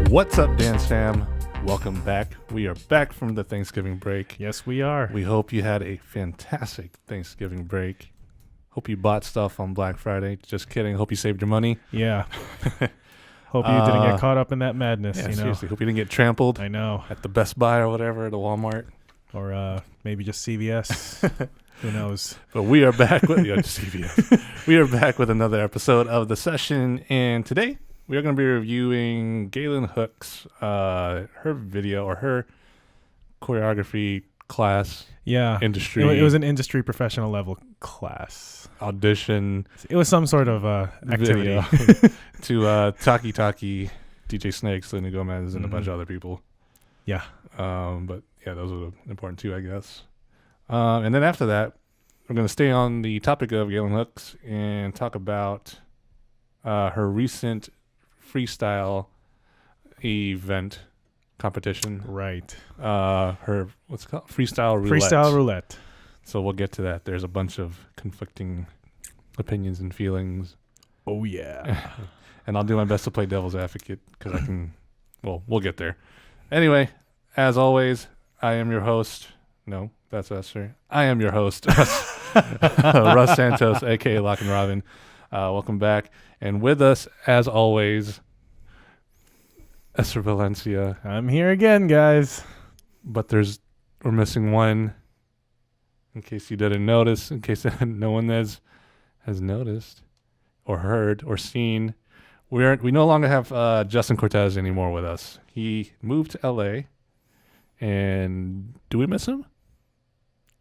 What's up, DanceFam? Welcome back. We are back from the Thanksgiving break. Yes, we are. We hope you had a fantastic Thanksgiving break. Hope you bought stuff on Black Friday. Just kidding. Hope you saved your money. Yeah. Hope you didn't get caught up in that madness. Yeah, you know? seriously. Hope you didn't get trampled. I know. At the Best Buy or whatever, at the Walmart. Or maybe just CVS. Who knows? But we are back with CVS. We are back with another episode of The Session, and today we are going to be reviewing Galen Hook's her video or her choreography class. Yeah. Industry. It was an industry professional level class. Audition. It was some sort of activity. To Taki Taki, DJ Snake, Selena Gomez, and a bunch of other people. Yeah. But yeah, those are important too, I guess. And then after that, we're going to stay on the topic of Galen Hooks and talk about her recent freestyle event competition. Right. Her, what's it called? Freestyle Roulette. Freestyle Roulette. So we'll get to that. There's a bunch of conflicting opinions and feelings. Oh, yeah. And I'll do my best to play devil's advocate because I can, well, we'll get there. Anyway, as always, I am your host. No, that's Eser. I am your host, Russ Santos, a.k.a. Lock and Robin. Welcome back. And with us, as always, Eser Valencia. I'm here again, guys. But we're missing one. In case you didn't notice, in case no one has noticed or heard or seen, we no longer have Justin Cortez anymore with us. He moved to LA. And do we miss him?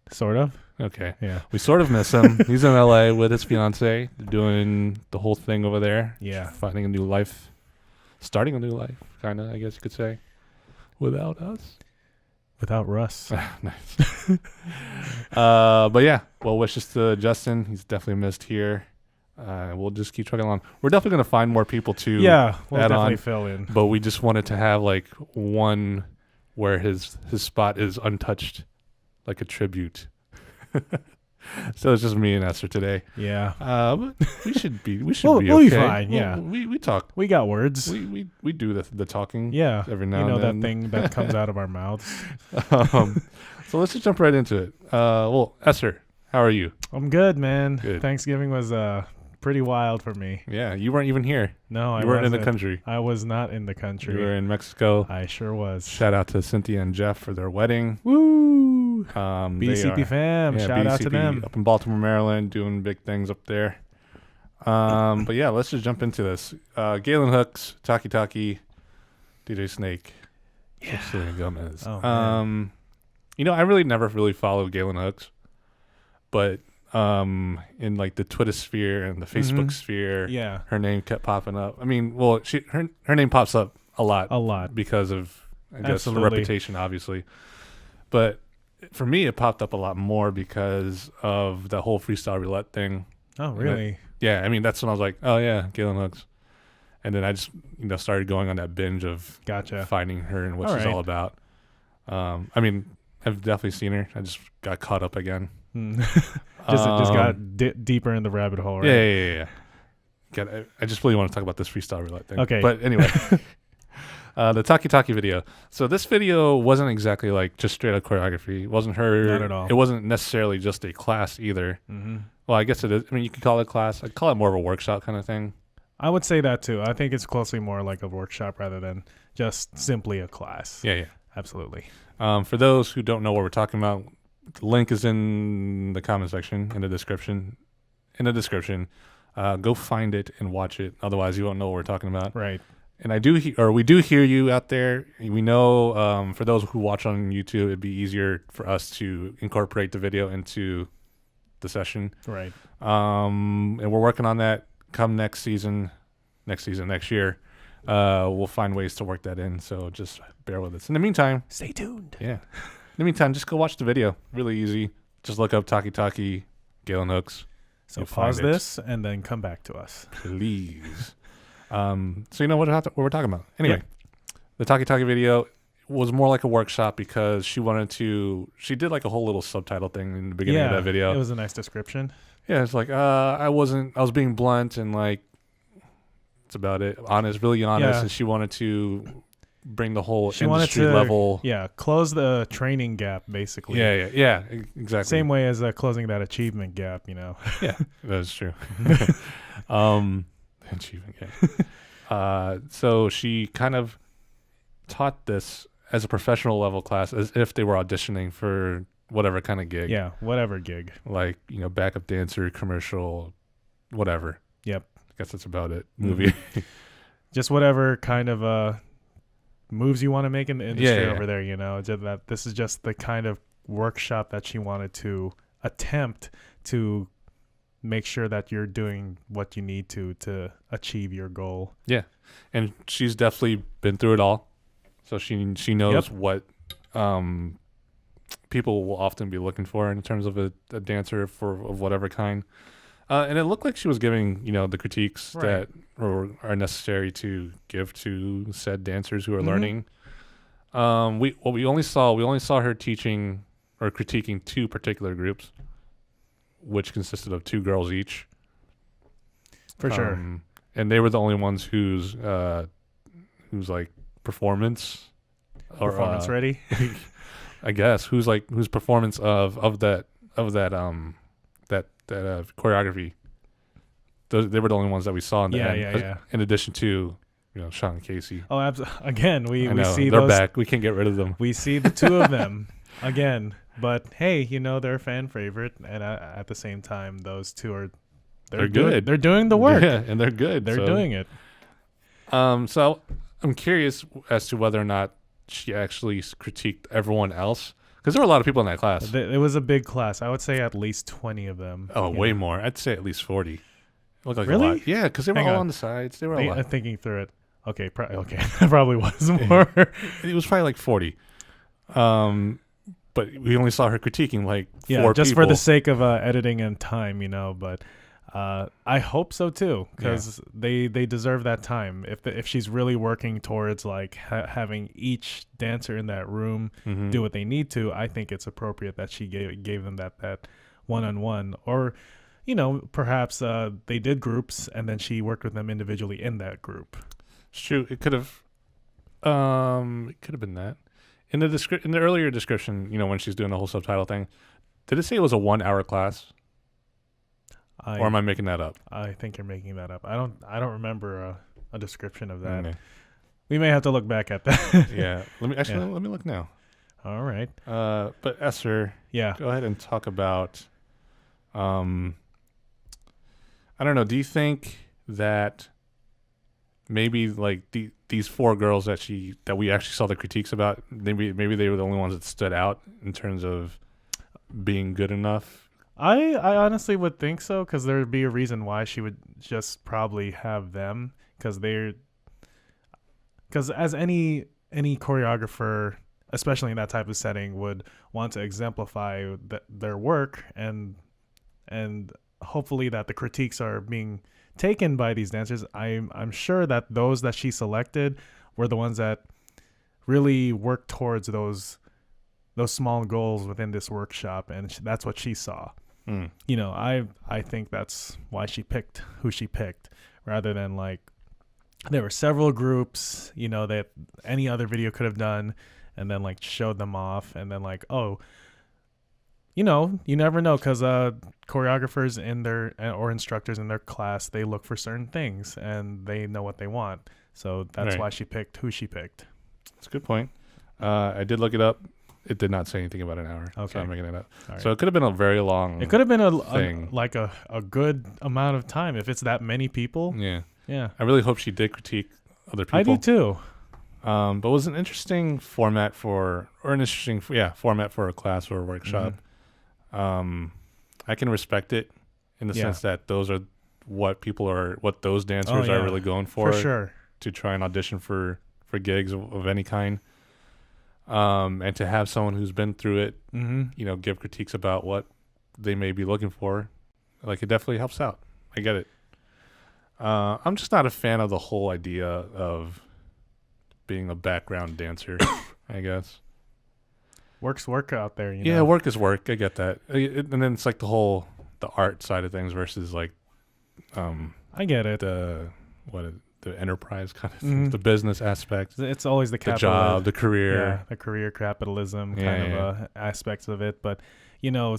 Sort of. Okay. Yeah. We sort of miss him. He's in LA with his fiance, doing the whole thing over there. Yeah. Finding a new life. Starting a new life, kind of, I guess you could say. Without us. Without Russ. Nice. But yeah, well wishes to Justin. He's definitely missed here. We'll just keep trucking along. We're definitely going to find more people to Yeah, we'll add definitely on, fill in. But we just wanted to have like one where his spot is untouched, like a tribute. So it's just me and Eser today. Yeah. But we should be We'll okay. be fine, yeah. We talk. We got words. We do the talking. Yeah. Every now and then. That thing that comes out of our mouths. So let's just jump right into it. Well, Eser, how are you? I'm good, man. Good. Thanksgiving was pretty wild for me. Yeah, you weren't even here. No, you weren't in the country. I was not in the country. You were in Mexico. I sure was. Shout out to Cynthia and Jeff for their wedding. Woo! BCP fam. Shout BCP, out to them. Up in Baltimore, Maryland, doing big things up there. But yeah, let's just jump into this. Galen Hooks, Taki Taki, DJ Snake, Selena Gomez. Oh, man. I really never really followed Galen Hooks, but in like the Twitter sphere and the Facebook sphere, yeah, her name kept popping up. I mean, well, her name pops up a lot because of I guess her reputation, obviously. But for me, it popped up a lot more because of the whole freestyle roulette thing. Oh, really? Yeah, I mean that's when I was like, oh yeah, Galen Hooks, and then I just started going on that binge of finding her and what she's all about. I mean, I've definitely seen her. I just got caught up again. just got deeper in the rabbit hole, right? Yeah. I just really want to talk about this freestyle roulette thing. Okay. But anyway, the Taki Taki video. So this video wasn't exactly like just straight up choreography. It wasn't her. Not at all. It wasn't necessarily just a class either. Mm-hmm. Well, I guess it is. I mean, you could call it a class. I'd call it more of a workshop kind of thing. I would say that too. I think it's closely more like a workshop rather than just simply a class. Yeah. Absolutely. For those who don't know what we're talking about, the link is in the comment section, in the description. Go find it and watch it. Otherwise, you won't know what we're talking about. Right. And we do hear you out there. We know for those who watch on YouTube, it'd be easier for us to incorporate the video into the session. Right. And we're working on that. Come next year, we'll find ways to work that in. So just bear with us. In the meantime, stay tuned. Yeah. In the meantime, just go watch the video. Really easy. Just look up Taki Taki, Galen Hooks. So pause this and then come back to us, please. So you know what we're talking about. Anyway, the Taki Taki video was more like a workshop because she did like a whole little subtitle thing in the beginning of that video. It was a nice description. Yeah, it's like I was being blunt and like that's about it. Honest, really honest, and she wanted to bring the whole She wanted industry to level. close the training gap, basically. Yeah, exactly. Same way as closing that achievement gap, Yeah, that's true. Achievement gap. So she kind of taught this as a professional level class, as if they were auditioning for whatever kind of gig. Yeah, whatever gig. Like, backup dancer, commercial, whatever. Yep. I guess that's about it. Movie. Just whatever kind of moves you want to make in the industry Yeah. over there, just that this is just the kind of workshop that she wanted to attempt to make sure that you're doing what you need to achieve your goal. Yeah. And she's definitely been through it all. So she knows what people will often be looking for in terms of a dancer of whatever kind. And it looked like she was giving, the critiques that are necessary to give to said dancers who are learning. We only saw her teaching or critiquing 2 particular groups, which consisted of 2 girls each. For sure. And they were the only ones whose like performance ready. I guess whose performance of that choreography. They were the only ones that we saw in the end. Yeah. In addition to Sean and Casey. Oh, again, we see they're those back. We can't get rid of them. We see the 2 of them again. But hey, they're a fan favorite, and at the same time, those 2 are they're good. They're doing the work. Yeah, and they're good. They're doing it. So I'm curious as to whether or not she actually critiqued everyone else, because there were a lot of people in that class. It was a big class. I would say at least 20 of them. Oh, way more. I'd say at least 40. It looked like really? a lot. Yeah, because they were all on the sides. They were all. I'm thinking through it. Okay, okay, that probably was more. It was probably like 40. But we only saw her critiquing like 4 just people. for the sake of editing and time, But I hope so too, because they deserve that time. If she's really working towards like having each dancer in that room do what they need to, I think it's appropriate that she gave them that one-on-one, or perhaps they did groups and then she worked with them individually in that group. It's true. It could have been that. In the earlier description, when she's doing the whole subtitle thing, did it say it was a 1-hour class? Or am I making that up? I think you're making that up. I don't remember a description of that. Okay. We may have to look back at that. Yeah. Let me look now. All right. But Eser, go ahead and talk about I don't know, do you think that maybe like these 4 girls that we actually saw the critiques about, maybe they were the only ones that stood out in terms of being good enough? I honestly would think so, because there would be a reason why she would just probably have them, because as any choreographer, especially in that type of setting, would want to exemplify their work, and hopefully that the critiques are being taken by these dancers. I'm sure that those that she selected were the ones that really worked towards those small goals within this workshop, and that's what she saw. I think that's why she picked who she picked, rather than like there were several groups that any other video could have done, and then like showed them off, and then like, oh, you never know, because choreographers in their or instructors in their class, they look for certain things and they know what they want. So that's why she picked who she picked. That's a good point. I did look it up. It did not say anything about an hour. Okay. So I'm making it up. Right. So it could have been a very long. It could have been a good amount of time if it's that many people. Yeah. Yeah. I really hope she did critique other people. I do too. But it was an interesting format for a class or a workshop. I can respect it in the sense that those are what those dancers are really going for sure, to try and audition for gigs of any kind. And to have someone who's been through it, give critiques about what they may be looking for, like, it definitely helps out. I get it. I'm just not a fan of the whole idea of being a background dancer, I guess. Work's work out there, Yeah, work is work. I get that. And then it's like the art side of things versus like, I get it. The the enterprise kind of thing, the business aspect. It's always the job, the career, the career capitalism kind of aspects of it. But you know,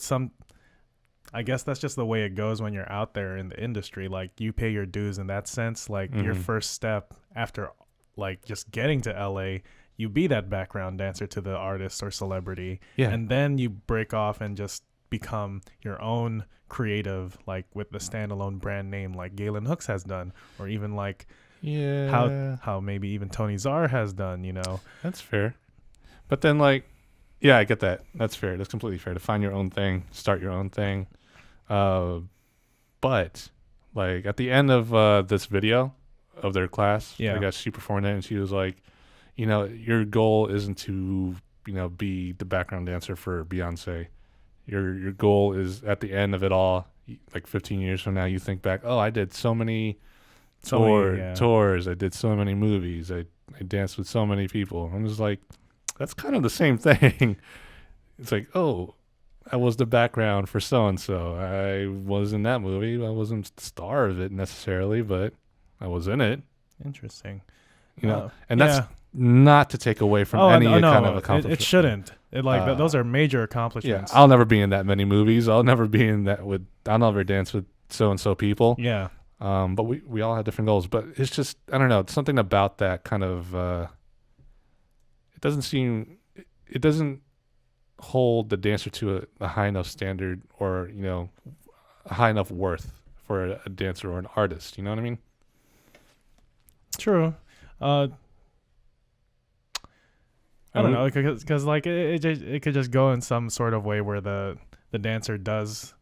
I guess that's just the way it goes when you're out there in the industry. Like you pay your dues in that sense. Like your first step after like just getting to LA, you be that background dancer to the artist or celebrity. Yeah. And then you break off and just become your own creative, like with the standalone brand name like Galen Hooks has done, or even like how maybe even Tony Czar has done, you know. That's fair. But then like, yeah, I get that. That's fair. That's completely fair to find your own thing, start your own thing. But like at the end of this video of their class, I guess she performed it and she was like, you know, your goal isn't to, you know, be the background dancer for Beyonce. Your goal is at the end of it all, like 15 years from now, you think back, oh, I did so many tours. I did so many movies. I danced with so many people. I'm just like, that's kind of the same thing. It's like, oh, I was the background for so-and-so. I was in that movie. I wasn't the star of it necessarily, but I was in it. Interesting. You know, and that's not to take away from any kind of accomplishment. It shouldn't. Those are major accomplishments. Yeah, I'll never be in that many movies. I'll never dance with so-and-so people. Yeah. But we all have different goals. But it's just, I don't know, it's something about that kind of, it doesn't hold the dancer to a high enough standard or, you know, a high enough worth for a dancer or an artist. You know what I mean? True. I don't know, because like it could just go in some sort of way where the dancer does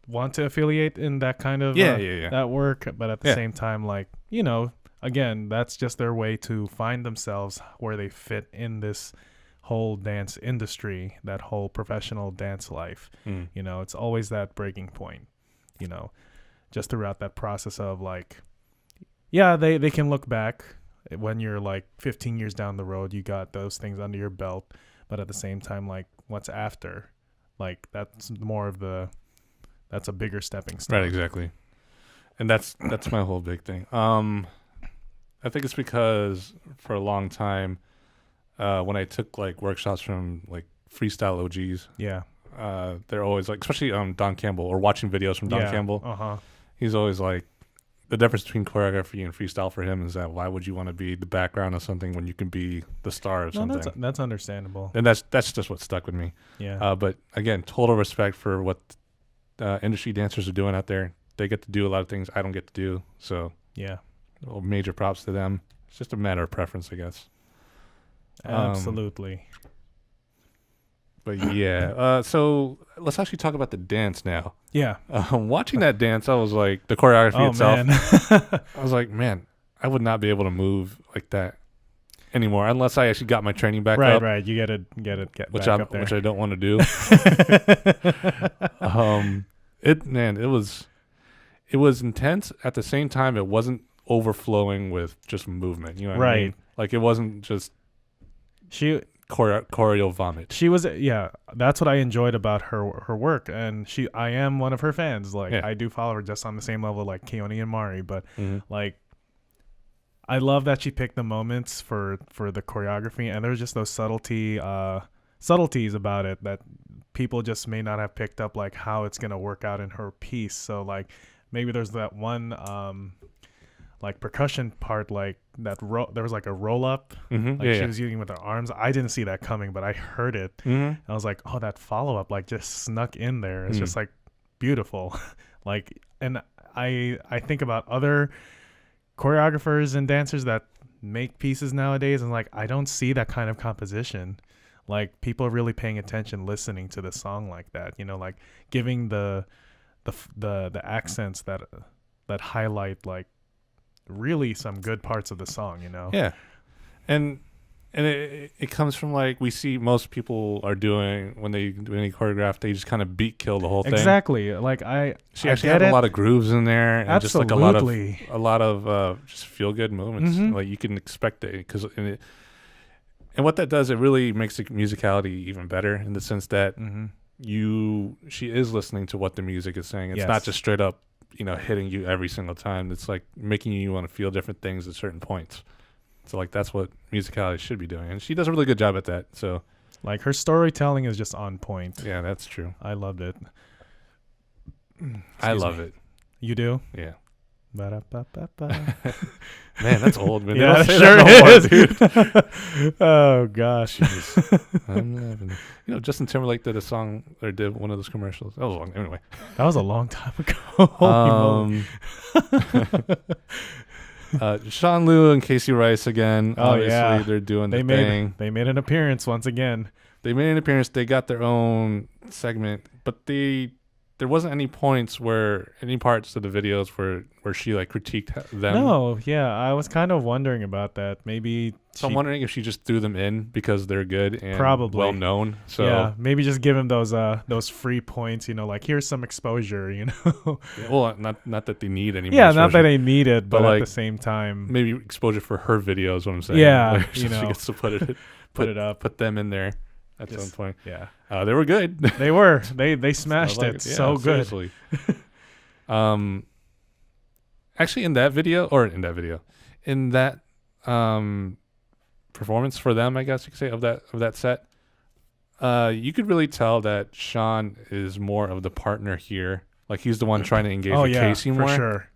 want to affiliate in that kind of that work, but at the same time, like, you know, again, that's just their way to find themselves where they fit in this whole dance industry, that whole professional dance life. You know, it's always that breaking point, you know, just throughout that process of like, they can look back when you're like 15 years down the road, you got those things under your belt, but at the same time, like what's after, like that's a bigger stepping stone. Right, exactly. And that's my whole big thing. I think it's because for a long time, when I took like workshops from like freestyle OGs, they're always like, especially Don Campbell, or watching videos from Don Campbell. He's always like, the difference between choreography and freestyle for him is that why would you want to be the background of something when you can be the star of something? That's understandable. And that's just what stuck with me. Yeah. But again, total respect for what industry dancers are doing out there. They get to do a lot of things I don't get to do. So major props to them. It's just a matter of preference, I guess. Absolutely. But so let's actually talk about the dance now. Yeah. Watching that dance, I was like, the choreography itself. Man. I was like, man, I would not be able to move like that anymore unless I actually got my training back up. Right. You get back up there. Which I don't want to do. It was intense. At the same time, it wasn't overflowing with just movement. You know what I mean? Like it wasn't just choreo vomit. She was, that's what I enjoyed about her work, and I am one of her fans. Like I do follow her just on the same level like Keone and Mari, but like I love that she picked the moments for the choreography, and there's just those subtleties about it that people just may not have picked up, like how it's gonna work out in her piece. So like maybe there's that one like percussion part, like that there was like a roll up, like she was using with her arms. I didn't see that coming, but I heard it. And I was like, oh, that follow up like just snuck in there. It's just like beautiful. Like, and I think about other choreographers and dancers that make pieces nowadays, and like I don't see that kind of composition. Like people are really paying attention, listening to the song like that. You know, like giving the accents that highlight like really some good parts of the song, you know. And it comes from like we see most people are doing when they do any choreograph, they just kind of beat kill the whole thing. Exactly. Like she actually had a lot of grooves in there, and absolutely, just like a lot of just feel good moments. Like you can expect it because and what that does, it really makes the musicality even better in the sense that she is listening to what the music is saying. It's not just straight up hitting you every single time. It's like making you want to feel different things at certain points. So like that's what musicality should be doing, and she does a really good job at that. So like her storytelling is just on point. yeah, that's true. I loved it. I love it. You do? Yeah. Ba-da-ba-ba-ba. Man, that's old, man. Yeah, it They sure don't say is. that no more, dude. Oh gosh. I'm loving it. Justin Timberlake did a song or did one of those commercials. That was long. Anyway, That was a long time ago. Holy moly. Sean Liu and Casey Rice again. Oh, Obviously, yeah. they're doing They their thing. made an appearance once again. They made an appearance. They got their own segment, but there wasn't any parts of the videos where she like critiqued them. No, yeah, I was kind of wondering about that. Maybe So I'm wondering if she just threw them in because they're good and Probably. well known. So yeah, maybe just give him those free points. Like here's some exposure. well, not that they need any. Yeah, more not that exposure. they need it, but like, at the same time, Maybe exposure for her videos. What I'm saying. Yeah, Like, she gets to put it up. put them in there at Just- some point. Yeah, They were good. they were. They smashed I like it. Yeah, So good. seriously. Actually, in that performance for them, I guess you could say of that set, you could really tell that Sean is more of the partner here. Like he's the one trying to engage with Casey more. for sure.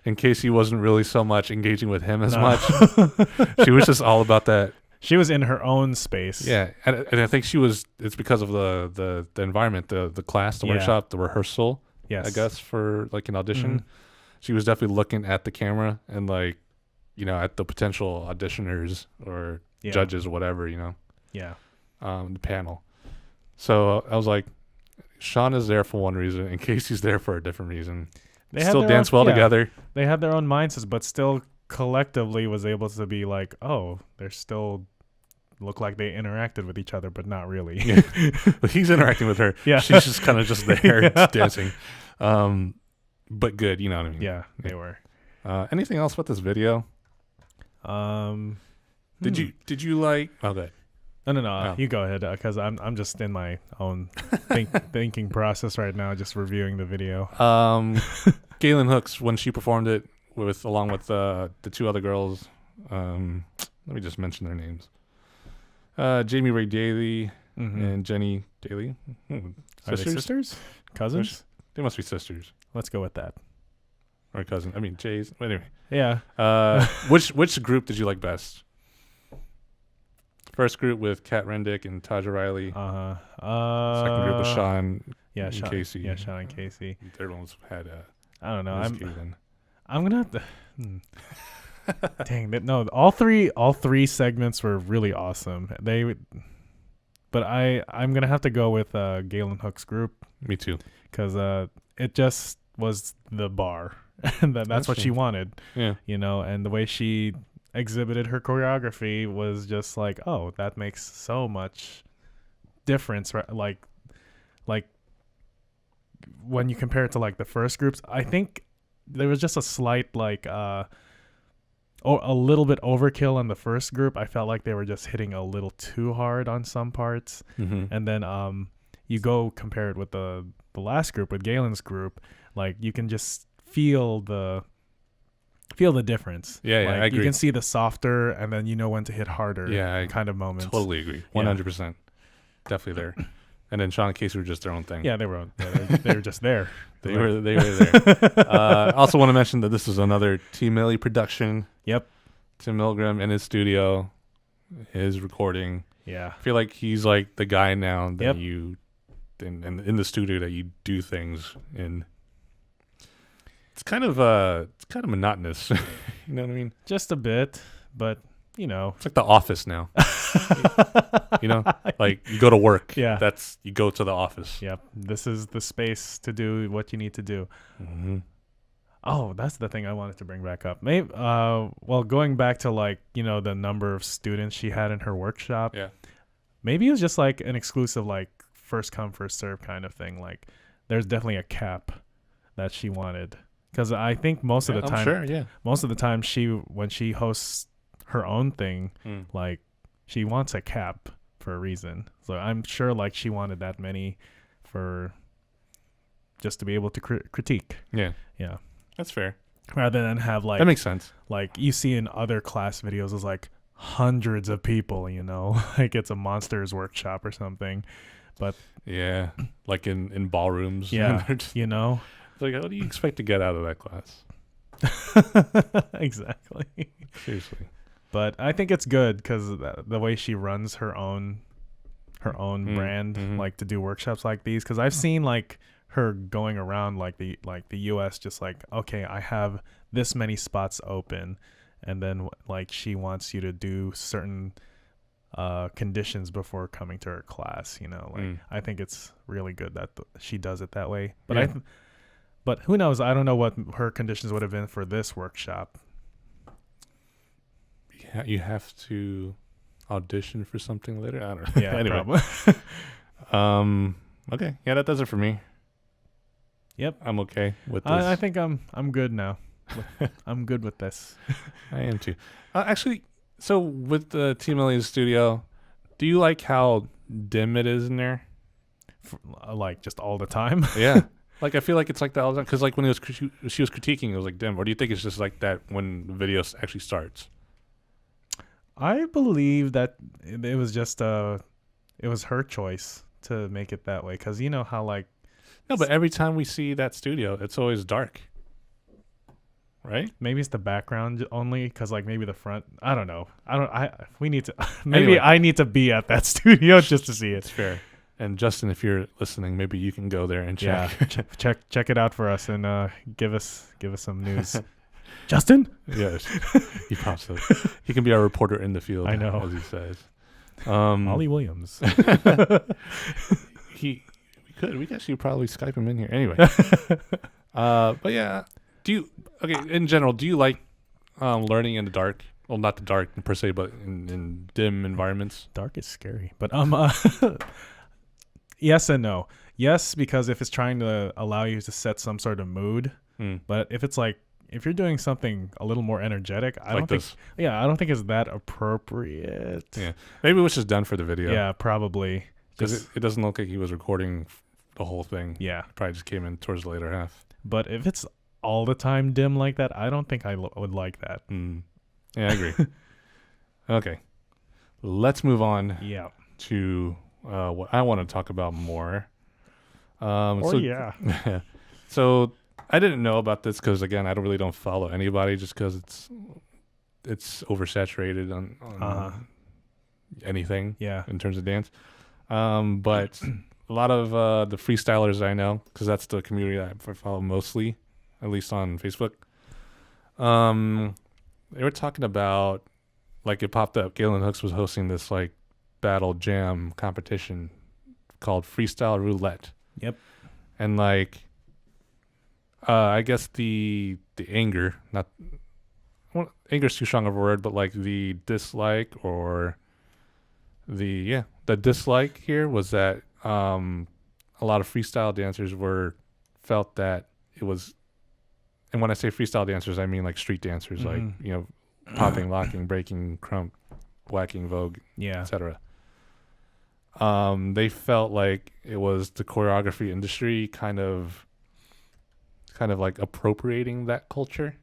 And Casey wasn't really so much engaging with him as No. much. She was just all about that. She was in her own space. Yeah, and I think it's because of the environment, the class, the Yeah. workshop, the rehearsal. Yes. I guess for like an audition, Mhm. she was definitely looking at the camera and like, at the potential auditioners or Yeah. judges or whatever, Yeah. the panel. So I was like, Sean is there for one reason and Casey's there for a different reason. They had Still their dance own- well yeah. together. They had their own mindsets, but still collectively was able to be like, oh, they're still look like they interacted with each other, but not really. Yeah. But he's interacting with her. Yeah. She's just kind of just there Yeah. dancing. But good, you know what I mean? Yeah, they were. Anything else with this video? Did Did you like? Oh, good. No. Oh. You go ahead, because I'm just in my own thinking process right now, just reviewing the video. Galen Hooks when she performed it along with the two other girls. Let me just mention their names. Jamie Ray Daly and Jenny Daly. Are they sisters? Cousins? They must be sisters Let's go with that. or cousin. I mean, Jay's. Anyway, Yeah. which group did you like best? First group with Kat Rendick and Taja Riley. Second group with Sean. Yeah, and Sean. Casey. Yeah, Sean and Casey. The third one had I don't know. Miss Galen. I'm gonna have to. Dang that! No, all three segments were really awesome. But I'm gonna have to go with Galen Hook's group Me too. because it just was the bar, and that's what she wanted. Yeah. And the way she exhibited her choreography was just like, oh, that makes so much difference, right? Like when you compare it to like the first groups, I think there was just a slight like a little bit overkill in the first group. I felt like they were just hitting a little too hard on some parts. Mm-hmm. And then you go compare it with the last group, with Galen's group, like you can just feel the difference. Yeah, like, I agree. You can see the softer and then you know when to hit harder kind of moments. Totally agree. 100%. Definitely there. And then Sean and Casey were just their own thing. Yeah, they were just there. They were there. I also want to mention that this is another T. Millie production. Yep. Tim Milgram in his studio, his recording. Yeah. I feel like he's like the guy now that Yep. you in the studio that you do things in. It's kind of monotonous. You know what I mean? Just a bit, but It's like The Office now. Like you go to work. Yeah. You go to the office. Yep. This is the space to do what you need to do. Mm-hmm. Oh, that's the thing I wanted to bring back up. Maybe, going back to like, the number of students she had in her workshop. Yeah. Maybe it was just like an exclusive, like first come, first serve kind of thing. Like there's definitely a cap that she wanted. Because I think most of the time, when she hosts her own thing, like she wants a cap for a reason. So I'm sure like she wanted that many for just to be able to critique. Yeah, Yeah. that's fair. Rather than have like That makes sense. like you see in other class videos is like hundreds of people, like it's a monsters workshop or something. But Yeah, like in ballrooms. yeah, It's like, what do you expect to get out of that class? exactly. Seriously. But I think it's good because the way she runs her own brand, like to do workshops like these. Because I've seen like her going around like the U.S. just like, okay, I have this many spots open, and then like she wants you to do certain conditions before coming to her class. I think it's really good that she does it that way. But Yeah. But who knows? I don't know what her conditions would have been for this workshop. Yeah, you have to audition for something later. I don't know. Yeah, Anyway. probably. Okay. Yeah, that does it for me. Yep. I'm okay with this. I think I'm good now. I'm good with this. I am too. Actually, so with the Team Ellie's studio, do you like how dim it is in there? Like just all the time. Yeah. Like, I feel like it's like that all the time. Because, like, when she was critiquing, it was, like, dim. Or do you think it's just like that when the video actually starts? I believe that it was just it was her choice to make it that way. Because you know how, like... No, but every time we see that studio, it's always dark. Right? Maybe it's the background only. Because, like, maybe the front... I don't know. We need to... Maybe Anyway. I need to be at that studio just to see it. It's fair. And Justin, if you're listening, maybe you can go there and check. Yeah, check it out for us and give us some news. Justin? Yes, he pops up. He can be our reporter in the field. I know, as he says. Ollie Williams. We actually probably Skype him in here anyway. But yeah, in general, do you like learning in the dark? Well, not the dark per se, but in dim environments. Dark is scary, but yes and no. Yes, because if it's trying to allow you to set some sort of mood, but if you're doing something a little more energetic, I don't think it's that appropriate. Yeah, maybe it was just done for the video. Yeah, probably because it doesn't look like he was recording the whole thing. Yeah, it probably just came in towards the later half. But if it's all the time dim like that, I don't think I would like that. Yeah, I agree. Okay, let's move on. Yeah. To what I want to talk about more. Yeah. So I didn't know about this because, again, I don't follow anybody just because it's oversaturated on anything. Yeah. In terms of dance. But a lot of the freestylers I know, because that's the community I follow mostly, at least on Facebook. They were talking about, like, it popped up. Galen Hooks was hosting this like battle jam competition called Freestyle Roulette. Yep. And like I guess the anger, not anger's too strong of a word, but like the dislike or the dislike here was that a lot of freestyle dancers felt that it was, and when I say freestyle dancers I mean like street dancers, like popping, locking, breaking, crump, whacking, vogue, etc. They felt like it was the choreography industry kind of like appropriating that culture.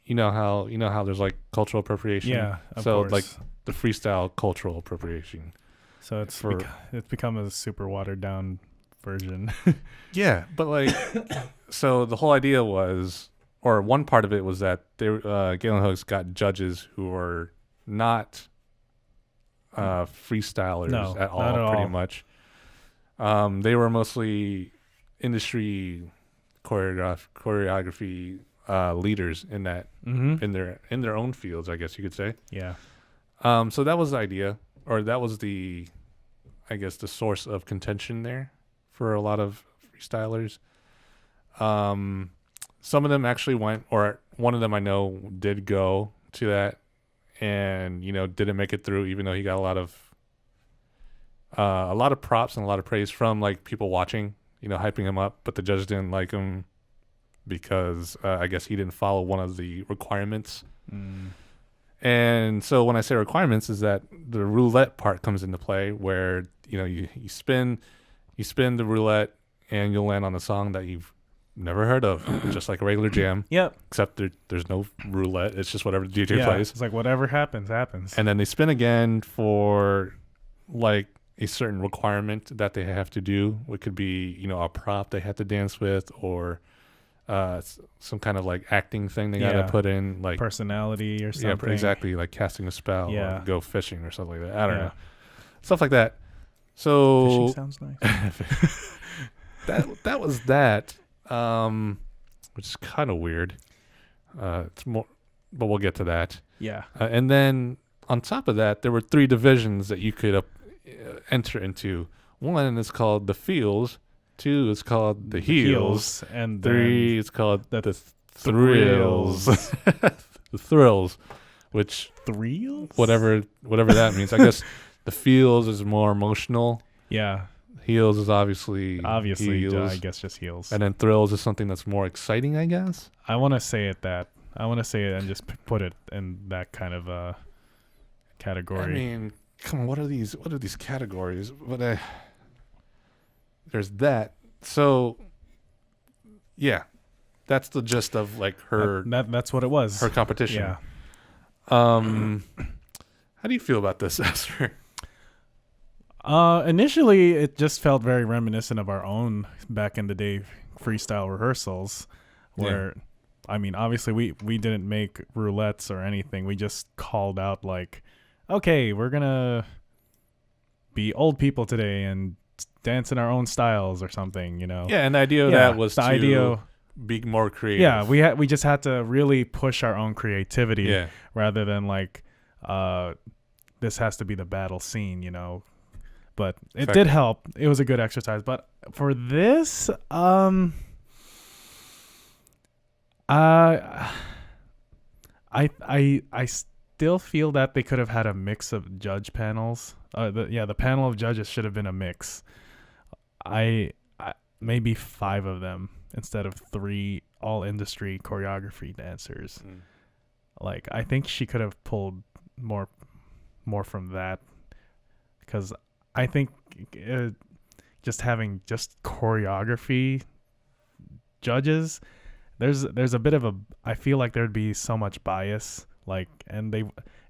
You know how there's like cultural appropriation. Yeah, of so course. Like the freestyle cultural appropriation. So it's become a super watered down version. Yeah, but like, so the whole idea was, or one part of it was that Galen Hooks got judges who were not freestylers at all, pretty much. They were mostly industry choreography leaders in that in their own fields, I guess you could say. Yeah. So that was the idea, or that was the source of contention there for a lot of freestylers. Some of them actually went, or one of them I know did go to that, and didn't make it through, even though he got a lot of props and a lot of praise from like people watching, hyping him up, but the judges didn't like him because I guess he didn't follow one of the requirements. And so when I say requirements, is that the roulette part comes into play, where you spin the roulette, and you'll land on a song that you've never heard of, just like a regular jam. Yep. Except there's no roulette. It's just whatever the DJ plays. It's like whatever happens. And then they spin again for like a certain requirement that they have to do. It could be, you know, a prop they have to dance with, or some kind of like acting thing they gotta put in, like personality or something. Yeah, exactly, like casting a spell or go fishing or something like that. I don't know. Stuff like that. So fishing sounds nice. that was that. Which is kind of weird. It's more, but we'll get to that. Yeah. And then on top of that, there were 3 divisions that you could enter into. One is called the feels. 2 is called the heels. And 3 is called the thrills. The thrills, which thrills, whatever that means. I guess the feels is more emotional. Yeah. Heels is obviously heels. I guess just heels. And then thrills is something that's more exciting, I guess. I want to say it and just put it in that kind of category. I mean, come on, what are these categories? But there's that. So yeah, that's the gist of like her. That's what it was. Her competition. Yeah. How do you feel about this, Eser? Initially, it just felt very reminiscent of our own back in the day freestyle rehearsals, where, I mean, obviously we didn't make roulettes or anything. We just called out like, okay, we're gonna be old people today and dance in our own styles or something, you know? Yeah, and the idea of that was to be more creative. Yeah, we just had to really push our own creativity rather than like, this has to be the battle scene, you know? But it did help. It was a good exercise. But for this, I still feel that they could have had a mix of judge panels. The panel of judges should have been a mix. I maybe 5 of them instead of 3 all industry choreography dancers. Like, I think she could have pulled more from that, because I think just having just choreography judges, there's a bit of I feel like there'd be so much bias, like, and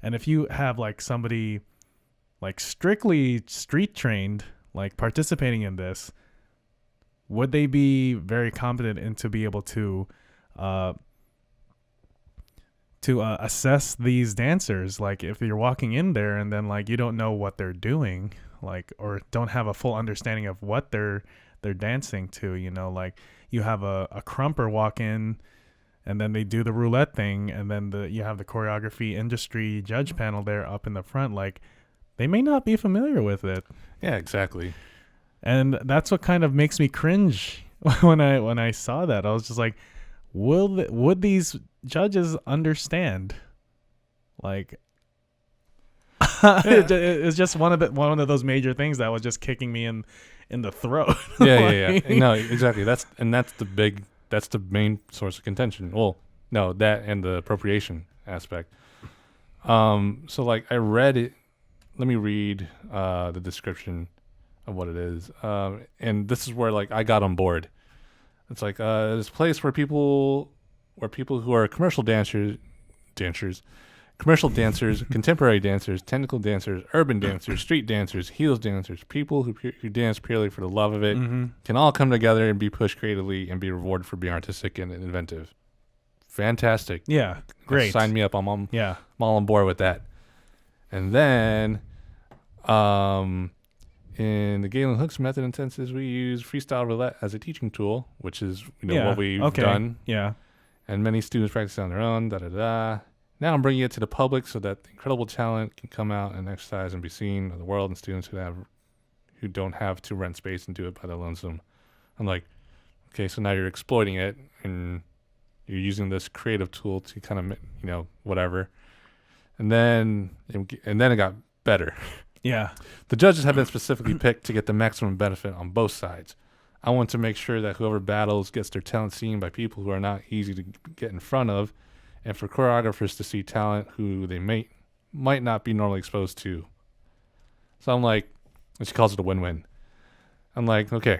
if you have like somebody like strictly street trained, like participating in this, would they be very competent and to be able to assess these dancers? Like, if you're walking in there and then like you don't know what they're doing, like, or don't have a full understanding of what they're dancing to, you know, like you have a crumper walk in and then they do the roulette thing, and then you have the choreography industry judge panel there up in the front, like they may not be familiar with it. Yeah, exactly. And that's what kind of makes me cringe when I saw that. I was just like, would these judges understand? Like, it's just one of those major things that was just kicking me in the throat. Yeah. No, exactly. That's the main source of contention. Well, no, that and the appropriation aspect. So like I read it. Let me read the description of what it is. And this is where like I got on board. It's like this place where people who are commercial dancers, contemporary dancers, technical dancers, urban dancers, street dancers, heels dancers, people who dance purely for the love of it, can all come together and be pushed creatively and be rewarded for being artistic and inventive. Fantastic. Yeah, great. Sign me up. I'm all on board with that. And then in the Galen Hooks method intensives, we use freestyle roulette as a teaching tool, which is what we've done. Yeah. And many students practice on their own. Now I'm bringing it to the public so that the incredible talent can come out and exercise and be seen of the world, and students who don't have to rent space and do it by their lonesome. I'm like, okay, so now you're exploiting it and you're using this creative tool to kind of, whatever. And then it got better. Yeah. The judges have been specifically picked to get the maximum benefit on both sides. I want to make sure that whoever battles gets their talent seen by people who are not easy to get in front of, and for choreographers to see talent who they might not be normally exposed to. So I'm like, and she calls it a win-win. I'm like, okay,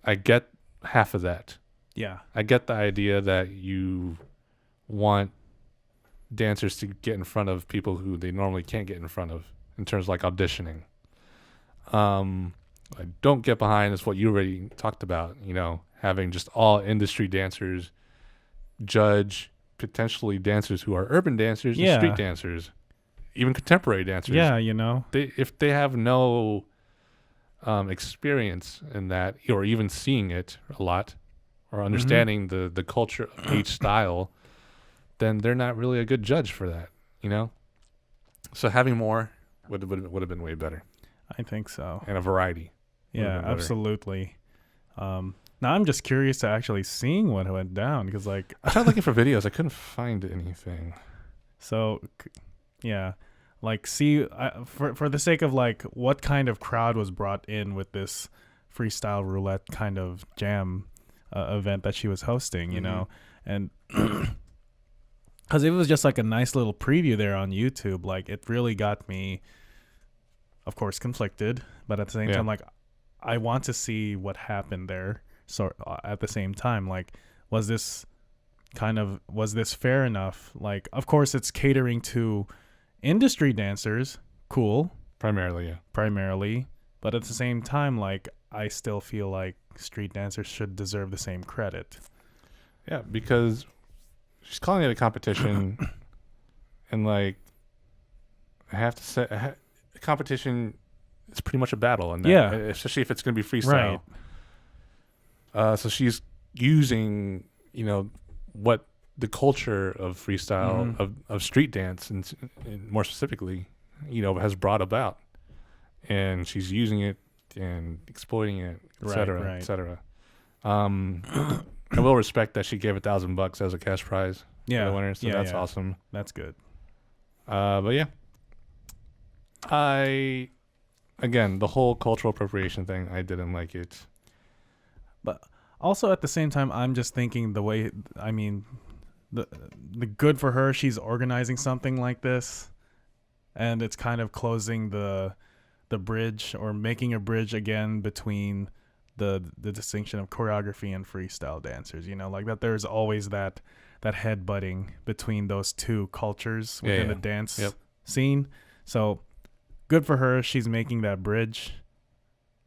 I get half of that. Yeah. I get the idea that you want dancers to get in front of people who they normally can't get in front of in terms of like auditioning. I don't get behind is what you already talked about, you know, having just all industry dancers judge potentially dancers who are urban dancers and street dancers, even contemporary dancers. Yeah, you know. If they have no experience in that, or even seeing it a lot, or understanding the culture of each style, then they're not really a good judge for that, you know? So having more would have been way better. I think so. And a variety. Yeah, absolutely. Now I'm just curious to actually seeing what went down, because like I tried looking for videos. I couldn't find anything. So, yeah, like for the sake of like what kind of crowd was brought in with this freestyle roulette kind of jam event that she was hosting, you know, and because it was just like a nice little preview there on YouTube. Like it really got me, of course, conflicted, but at the same time, like I want to see what happened there. So at the same time, like, was this fair enough? Like, of course, it's catering to industry dancers. Cool. Primarily. But at the same time, like, I still feel like street dancers should deserve the same credit. Yeah, because she's calling it a competition. And, like, I have to say, a competition is pretty much a battle. And especially if it's going to be freestyle. Right. So she's using, you know, what the culture of freestyle, of street dance, and more specifically, you know, has brought about. And she's using it and exploiting it, et cetera, et cetera. I will respect that she gave $1,000 as a cash prize for the winner, so that's awesome. That's good. But yeah, again, the whole cultural appropriation thing, I didn't like it. But also at the same time, I'm just thinking the good for her, she's organizing something like this, and it's kind of closing the bridge, or making a bridge again between the distinction of choreography and freestyle dancers, you know, like that there's always that headbutting between those two cultures within the dance scene. So good for her, she's making that bridge.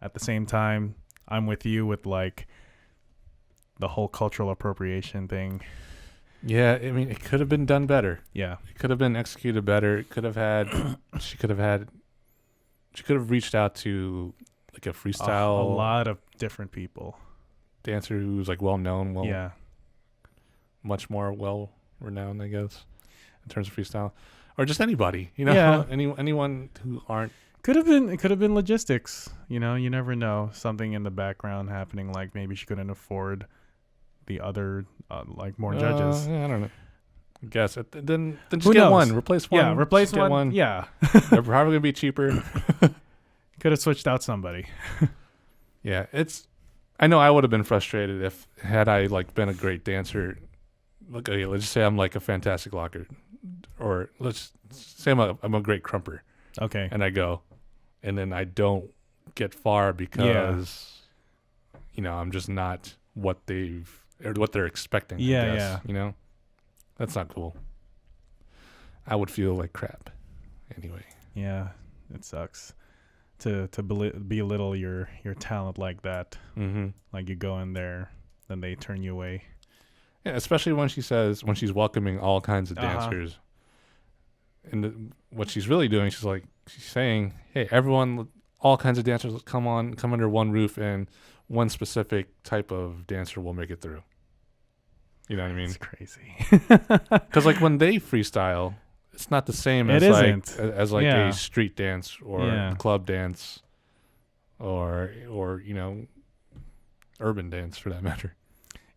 At the same time, I'm with you with like the whole cultural appropriation thing. Yeah, I mean, it could have been done better. Yeah, it could have been executed better. It could have had. She could have reached out to like a freestyle, a lot of different people, dancer who's like well known, much more well renowned, I guess, in terms of freestyle, or just anybody, you know, anyone who aren't. It could have been logistics, you know, you never know, something in the background happening, like maybe she couldn't afford the other like more judges. I don't know. I guess then just Who get knows? one, replace one. Yeah, replace one. one. Yeah, they're probably gonna be cheaper. Could have switched out somebody. Yeah, I know I would have been frustrated had I like been a great dancer. Look, let's just say I'm like a fantastic locker, or let's say I'm a great crumper. Okay, and I go, and then I don't get far because you know, I'm just not what they're expecting. I guess, you know, that's not cool. I would feel like crap anyway. Yeah, it sucks to belittle your talent like that. Like you go in there, then they turn you away. Yeah, especially when she's welcoming all kinds of dancers. And what she's really doing, she's saying, hey, everyone, all kinds of dancers, come under one roof, and one specific type of dancer will make it through. You know what I mean? It's crazy. Because like when they freestyle, it's not the same as a street dance or club dance or you know, urban dance for that matter.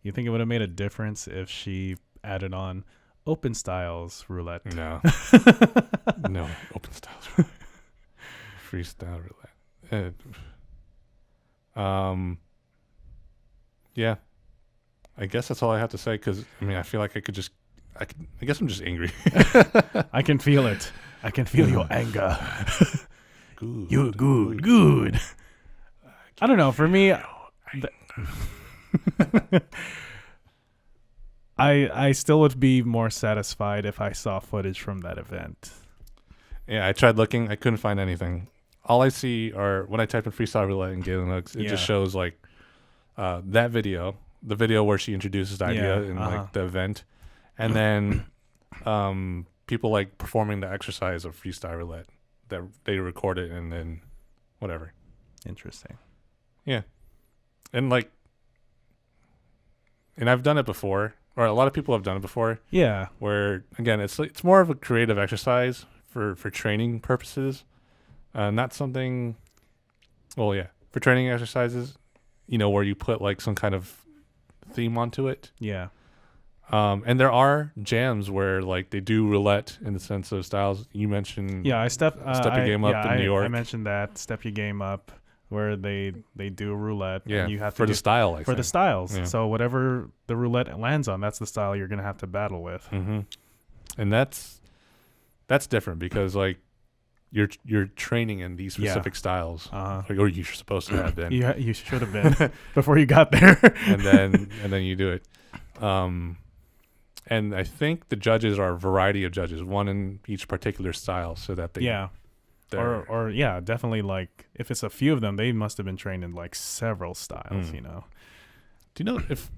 You think it would have made a difference if she added on open styles roulette? No. No, open styles freestyle roulette. Yeah. I guess that's all I have to say, because I mean, I feel like I guess I'm just angry. I can feel it. I can feel your anger. Good. You're good. I don't know. For me, I still would be more satisfied if I saw footage from that event. Yeah, I tried looking. I couldn't find anything. All I see are when I type in Freestyle Roulette and Galen hooks, it just shows like that video, the video where she introduces the idea in like the event, and then people like performing the exercise of Freestyle Roulette that they record it and then whatever. Interesting. Yeah, and like, and I've done it before, or a lot of people have done it before. Yeah. Where again, it's more of a creative exercise for training purposes, not something. Well, yeah, for training exercises, where you put like some kind of theme onto it. Yeah. And there are jams where like they do roulette in the sense of styles. You mentioned step your game up in New York. I mentioned that step your game up where they do roulette. Yeah, and you have for to the style. I for the think. styles. Yeah. So whatever the roulette lands on, that's the style you're gonna have to battle with. Mm-hmm. And that's different because like you're training in these specific styles, or you're supposed to have been. You should have been before you got there. and then you do it. And I think the judges are a variety of judges, one in each particular style, so that they or definitely like if it's a few of them, they must have been trained in like several styles. Do you know if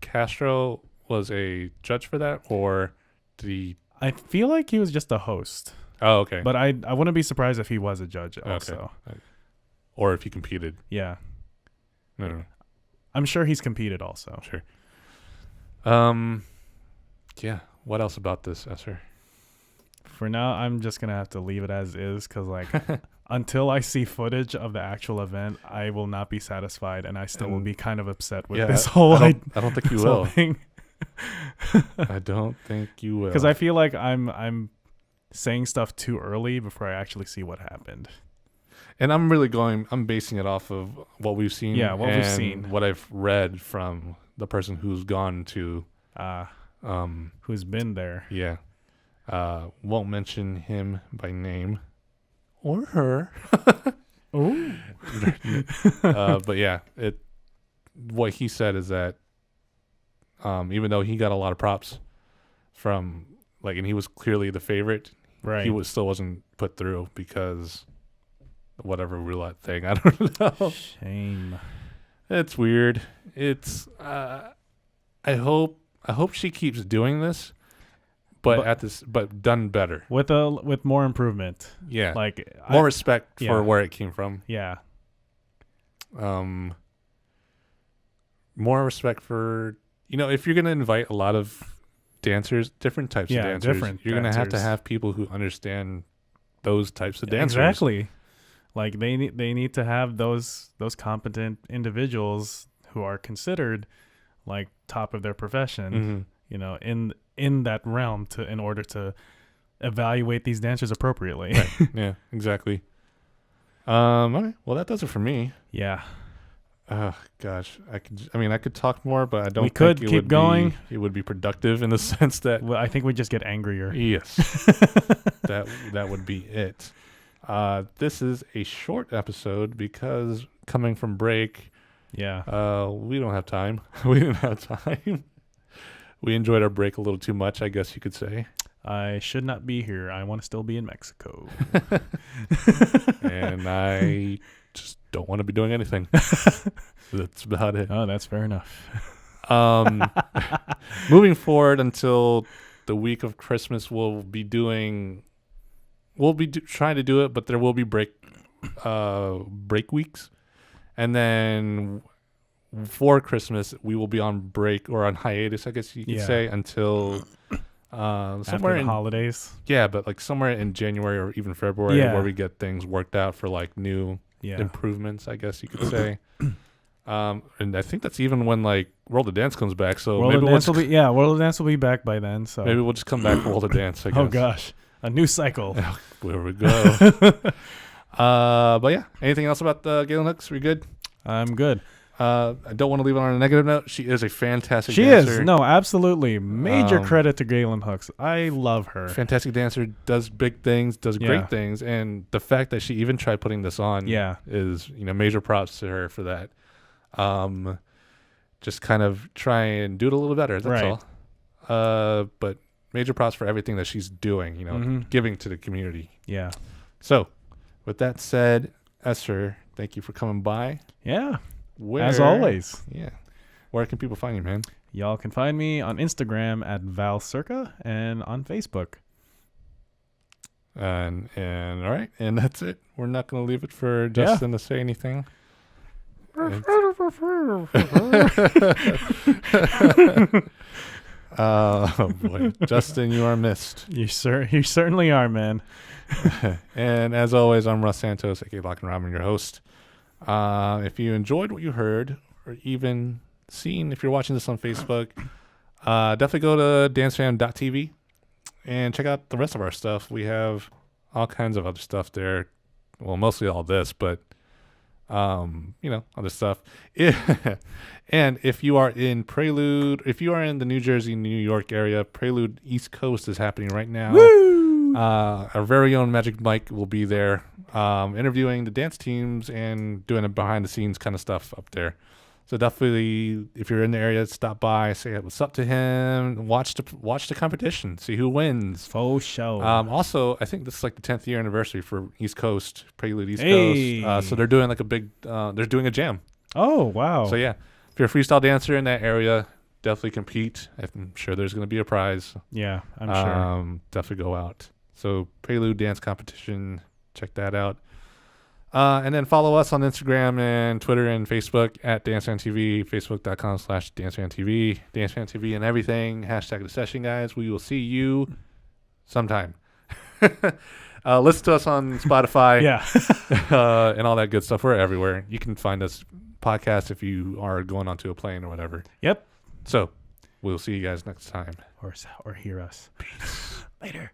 Castro was a judge for that, or did he? I feel like he was just a host. Oh, okay. But I wouldn't be surprised if he was a judge also. Okay. Or if he competed. Yeah. No. I'm sure he's competed also. Sure. Yeah. What else about this, Eser? For now, I'm just gonna have to leave it as is because, like, until I see footage of the actual event, I will not be satisfied, and I still will be kind of upset with this whole. I don't think you will. Thing. I don't think you will. Because I feel like I'm saying stuff too early before I actually see what happened. And I'm basing it off of what we've seen. Yeah, what we've seen. What I've read from the person who's gone to. Who's been there. Yeah. Won't mention him by name or her. Oh. But yeah, what he said is that even though he got a lot of props from like, and he was clearly the favorite, right? He still wasn't put through because whatever roulette thing. I don't know. Shame. It's weird. It's I hope she keeps doing this, but done better with more improvement. Yeah, like more respect for where it came from. Yeah. More respect for if you're gonna invite a lot of dancers, different types of dancers, you're gonna have to have people who understand those types of dancers. Exactly. Like they need to have those competent individuals who are considered like top of their profession, in that realm in order to evaluate these dancers appropriately. Right. Yeah, exactly. Okay. Well, that does it for me. Yeah. Gosh, I could talk more, but I don't. We could keep going. It would be productive in the sense that. Well, I think we just get angrier. Yes. that would be it. This is a short episode because coming from break. Yeah. We don't have time. We didn't have time. We enjoyed our break a little too much, I guess you could say. I should not be here. I want to still be in Mexico. And I just don't want to be doing anything. That's about it. Oh, that's fair enough. Moving forward until the week of Christmas, we'll be trying to do it, but there will be break weeks. And then for Christmas, we will be on break or on hiatus, I guess you could say, until somewhere in holidays. Yeah, but like somewhere in January or even February, where we get things worked out for like new improvements, I guess you could say. And I think that's even when like World of Dance comes back. So World of Dance will be back by then. So maybe we'll just come back for World of Dance, I guess. Oh gosh, a new cycle. There we go. But yeah, anything else about the Galen hooks? We good? I'm good. I don't want to leave it on a negative note. She is a fantastic dancer. She is. No, absolutely. Major credit to Galen Hooks. I love her. Fantastic dancer, does big things, does great things. And the fact that she even tried putting this on is, major props to her for that. just kind of try and do it a little better. That's Right. all. But major props for everything that she's doing, you know, giving to the community. Yeah. So, with that said, Eser, thank you for coming by. Yeah. As always. Yeah. Where can people find you, man? Y'all can find me on Instagram at ValCirca and on Facebook. And all right, and that's it. We're not going to leave it for Justin to say anything. Oh boy, Justin, you are missed. You certainly are, man. And as always, I'm Russ Santos, aka Lock and Robin, your host. If you enjoyed what you heard, or even seen, if you're watching this on Facebook, definitely go to dancefamtv and check out the rest of our stuff. We have all kinds of other stuff there. Well, mostly all this, but you know, other stuff. And if you are in Prelude, if you are in the New Jersey, New York area, Prelude East Coast is happening right now. Woo! Our very own Magic Mike will be there, interviewing the dance teams and doing a behind the scenes kind of stuff up there. So definitely, if you're in the area, stop by, say what's up to him, watch the competition, see who wins. Faux show. Also, I think this is like the 10th year anniversary for East Coast, Prelude East Hey. Coast. So they're doing like a big, they're doing a jam. Oh, wow. So yeah, if you're a freestyle dancer in that area, definitely compete. I'm sure there's going to be a prize. Yeah, I'm sure. Definitely go out. So Prelude Dance Competition, check that out. And then follow us on Instagram and Twitter and Facebook at DanceFamTV, Facebook.com/DanceFamTV, DanceFamTV and everything. Hashtag the session, guys. We will see you sometime. Listen to us on Spotify. Yeah. And all that good stuff. We're everywhere. You can find us podcast if you are going onto a plane or whatever. Yep. So we'll see you guys next time. Or hear us. Peace. Later.